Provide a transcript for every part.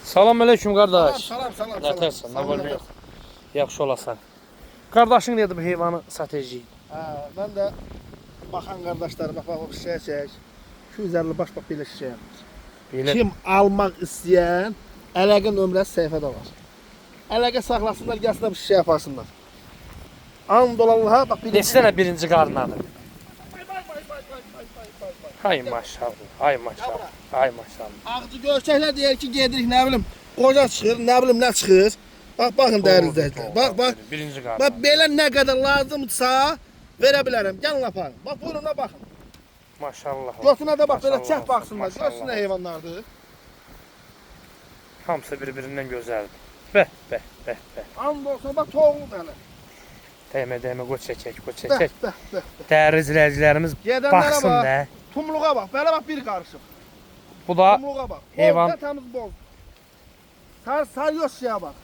Salam aleyküm qardaş. Salam. Nətərsən, nə var, nə yox? Yaxşı olasan. Qardaşın nədir bu heyvanı satacaq? Ben de bakan kardeşlerim bak şişeye çek. 250 baş bak böyle şişeye. Belə Kim almak isteyen əlaqə nömrəsi səhifədə var. Əlaqə saxlasınlar, gəlsinlər bu şişə yaparsınlar. And dolarlığa bak bir desənə birinci qarın adı. Hay maşallah, hay maşallah, hay maşallah. Ağzı görçəklər deyir ki, gedirik nə bilim, qoca çıxır, nə bilim nə çıxır. Baxın dəyərli izləyicilər. Bax. Birinci qarın. Bax belə nə qədər lazımdırsa verə bilərəm. Gəlin aparın. Bax buyuruna baxın. Maşallah. Götünə də bax belə Maşallah çək olsun, baxsınlar. maşallah. Görsünlər heyvanlardır. Hamısı bir-birindən gözəldir. Bəh. And olsun bax toğludur hələ. Dəymə, qoç çəkək. Bəh. Dəyərli izləyicilərimiz Gedənlərə baxsın bax. da. Tumluğa bax. Belə bax bir qarışıq. Bu da Tumluğa bax. heyvan. Boz da təmiz boz. Sar yoşya bax.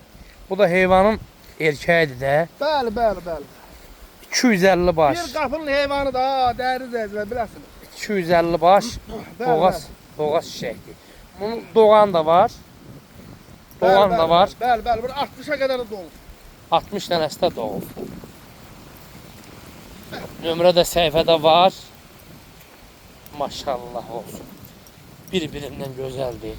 Bu da heyvanın erkəyidir də. Bəli. 250 baş. Bir qapının heyvanı da dəyərli izləyicilər biləsiniz. 250 baş. Bəli, Boğaz çiçəkdir. Bunun doğan da var. Doğan da var. Bəli. Bir 60'a qədər də dolu. 60 dənəsi də doğub. Nömrə də səhifədə var. Maşallah olsun. Bir-birindən gözəldir.